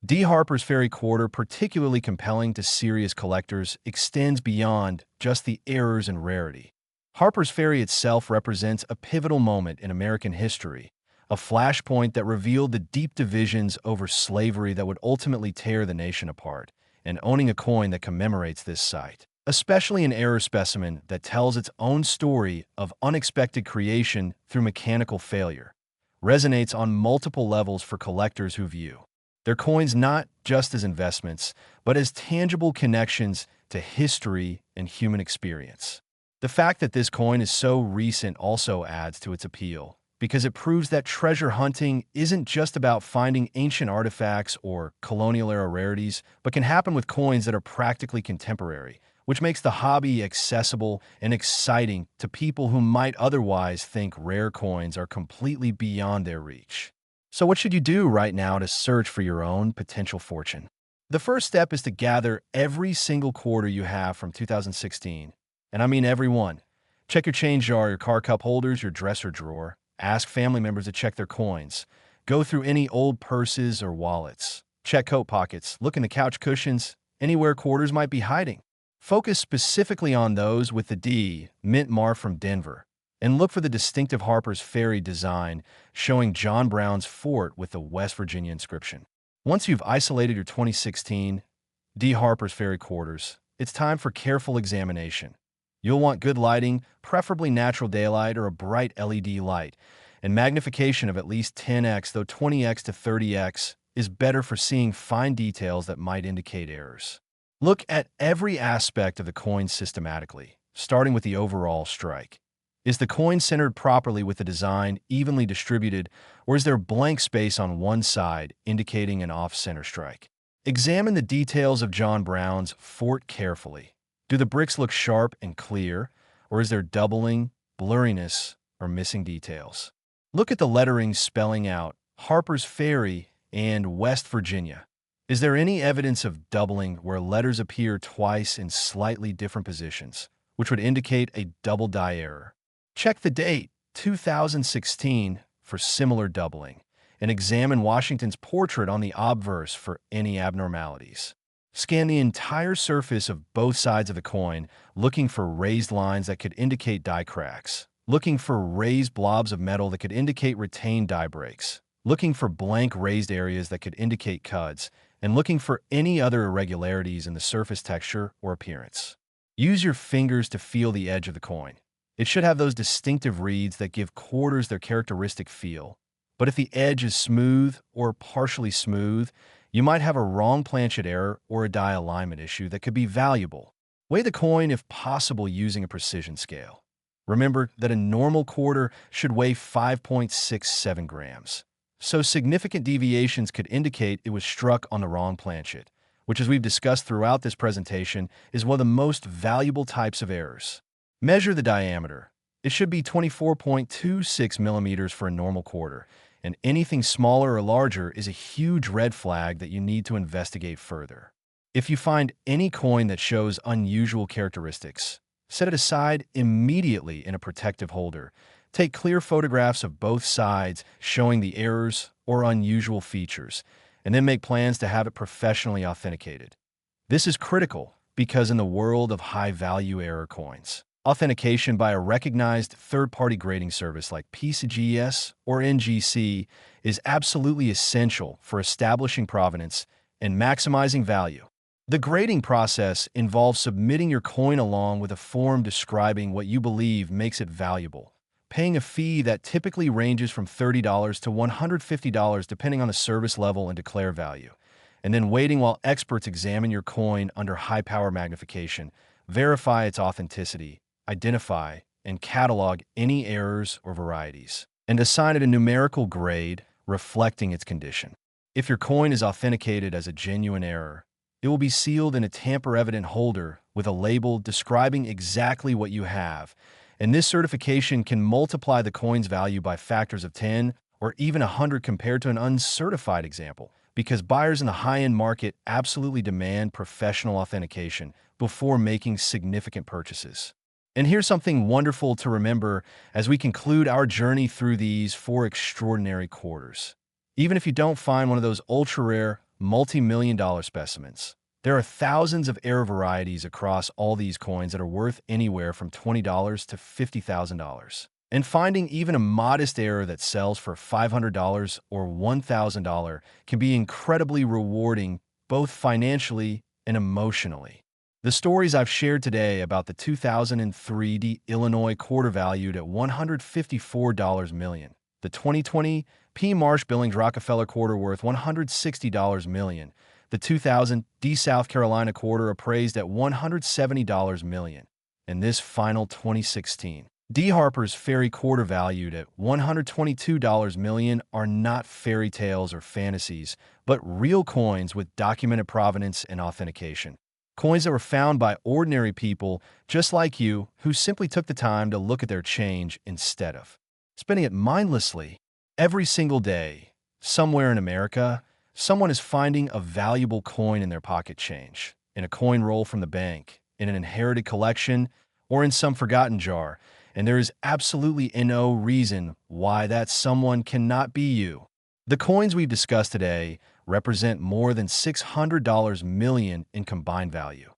D. Harper's Ferry quarter particularly compelling to serious collectors extends beyond just the errors and rarity. Harper's Ferry itself represents a pivotal moment in American history, a flashpoint that revealed the deep divisions over slavery that would ultimately tear the nation apart, and owning a coin that commemorates this site, especially an error specimen that tells its own story of unexpected creation through mechanical failure, resonates on multiple levels for collectors who view their coins not just as investments, but as tangible connections to history and human experience. The fact that this coin is so recent also adds to its appeal, because it proves that treasure hunting isn't just about finding ancient artifacts or colonial-era rarities, but can happen with coins that are practically contemporary, which makes the hobby accessible and exciting to people who might otherwise think rare coins are completely beyond their reach. So what should you do right now to search for your own potential fortune? The first step is to gather every single quarter you have from 2016, and I mean every one. Check your change jar, your car cup holders, your dresser drawer. Ask family members to check their coins. Go through any old purses or wallets. Check coat pockets. Look in the couch cushions. Anywhere quarters might be hiding. Focus specifically on those with the D, mint mark from Denver, and look for the distinctive Harper's Ferry design showing John Brown's fort with the West Virginia inscription. Once you've isolated your 2016 D. Harper's Ferry quarters, it's time for careful examination. You'll want good lighting, preferably natural daylight or a bright LED light, and magnification of at least 10x, though 20x to 30x is better for seeing fine details that might indicate errors. Look at every aspect of the coin systematically, starting with the overall strike. Is the coin centered properly with the design evenly distributed, or is there blank space on one side indicating an off-center strike? Examine the details of John Brown's fort carefully. Do the bricks look sharp and clear, or is there doubling, blurriness, or missing details? Look at the lettering spelling out Harper's Ferry and West Virginia. Is there any evidence of doubling where letters appear twice in slightly different positions, which would indicate a double die error? Check the date, 2016, for similar doubling, and examine Washington's portrait on the obverse for any abnormalities. Scan the entire surface of both sides of the coin, looking for raised lines that could indicate die cracks, looking for raised blobs of metal that could indicate retained die breaks, looking for blank raised areas that could indicate cuts, and looking for any other irregularities in the surface texture or appearance. Use your fingers to feel the edge of the coin. It should have those distinctive reeds that give quarters their characteristic feel. But if the edge is smooth or partially smooth, you might have a wrong planchet error or a die alignment issue that could be valuable. Weigh the coin if possible using a precision scale. Remember that a normal quarter should weigh 5.67 grams. So significant deviations could indicate it was struck on the wrong planchet, which, as we've discussed throughout this presentation, is one of the most valuable types of errors. Measure the diameter. It should be 24.26 millimeters for a normal quarter, and anything smaller or larger is a huge red flag that you need to investigate further. If you find any coin that shows unusual characteristics, set it aside immediately in a protective holder. Take clear photographs of both sides showing the errors or unusual features, and then make plans to have it professionally authenticated. This is critical because in the world of high-value error coins, authentication by a recognized third-party grading service like PCGS or NGC is absolutely essential for establishing provenance and maximizing value. The grading process involves submitting your coin along with a form describing what you believe makes it valuable, paying a fee that typically ranges from $30 to $150 depending on the service level and declare value, and then waiting while experts examine your coin under high-power magnification, verify its authenticity, identify and catalog any errors or varieties, and assign it a numerical grade reflecting its condition. If your coin is authenticated as a genuine error, it will be sealed in a tamper-evident holder with a label describing exactly what you have, and this certification can multiply the coin's value by factors of 10 or even 100 compared to an uncertified example, because buyers in the high-end market absolutely demand professional authentication before making significant purchases. And here's something wonderful to remember as we conclude our journey through these 4 extraordinary quarters. Even if you don't find one of those ultra-rare, multi-million-dollar specimens, there are thousands of error varieties across all these coins that are worth anywhere from $20 to $50,000. And finding even a modest error that sells for $500 or $1,000 can be incredibly rewarding both financially and emotionally. The stories I've shared today about the 2003 Illinois quarter valued at $154 million, the 2020 P. Marsh Billings Rockefeller quarter worth $160 million, the 2000 D. South Carolina quarter appraised at $170 million, and this final 2016 D. Harper's Ferry quarter valued at $122 million are not fairy tales or fantasies, but real coins with documented provenance and authentication. Coins that were found by ordinary people just like you who simply took the time to look at their change instead of spending it mindlessly. Every single day, somewhere in America, someone is finding a valuable coin in their pocket change, in a coin roll from the bank, in an inherited collection, or in some forgotten jar, and there is absolutely no reason why that someone cannot be you. The coins we've discussed today represent more than $600 million in combined value,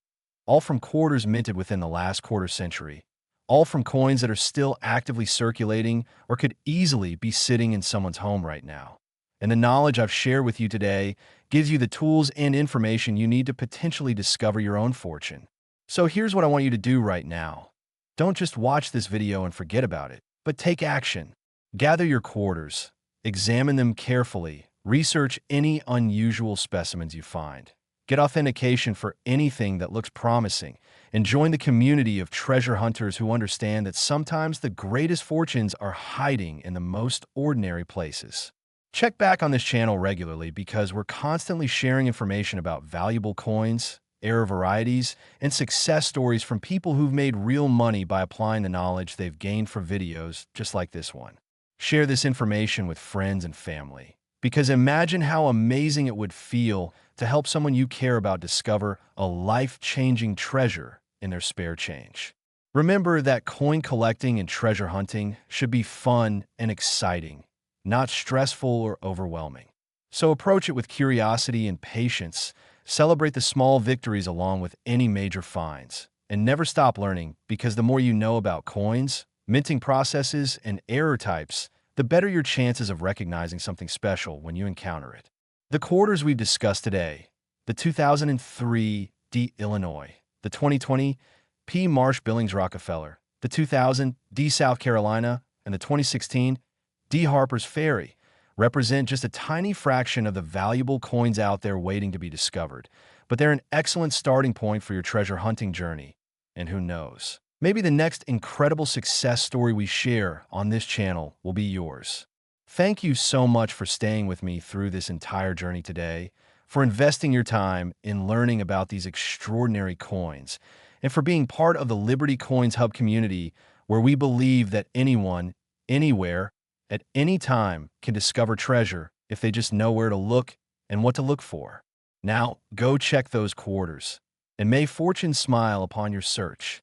all from quarters minted within the last quarter century, all from coins that are still actively circulating or could easily be sitting in someone's home right now. And the knowledge I've shared with you today gives you the tools and information you need to potentially discover your own fortune. So here's what I want you to do right now. Don't just watch this video and forget about it, but take action. Gather your quarters, examine them carefully, research any unusual specimens you find, get authentication for anything that looks promising, and join the community of treasure hunters who understand that sometimes the greatest fortunes are hiding in the most ordinary places. Check back on this channel regularly because we're constantly sharing information about valuable coins, error varieties, and success stories from people who've made real money by applying the knowledge they've gained from videos just like this one. Share this information with friends and family, because imagine how amazing it would feel to help someone you care about discover a life-changing treasure in their spare change. Remember that coin collecting and treasure hunting should be fun and exciting, not stressful or overwhelming. So approach it with curiosity and patience, celebrate the small victories along with any major finds, and never stop learning because the more you know about coins, minting processes, and error types, the better your chances of recognizing something special when you encounter it. The quarters we've discussed today: the 2003 D. Illinois, the 2020 P. Marsh Billings Rockefeller, the 2000 D. South Carolina, and the 2016 D. Harper's Ferry, represent just a tiny fraction of the valuable coins out there waiting to be discovered, but they're an excellent starting point for your treasure hunting journey. And who knows, maybe the next incredible success story we share on this channel will be yours. Thank you so much for staying with me through this entire journey today, for investing your time in learning about these extraordinary coins, and for being part of the Liberty Coins Hub community, where we believe that anyone, anywhere, at any time can discover treasure if they just know where to look and what to look for. Now, go check those quarters, and may fortune smile upon your search.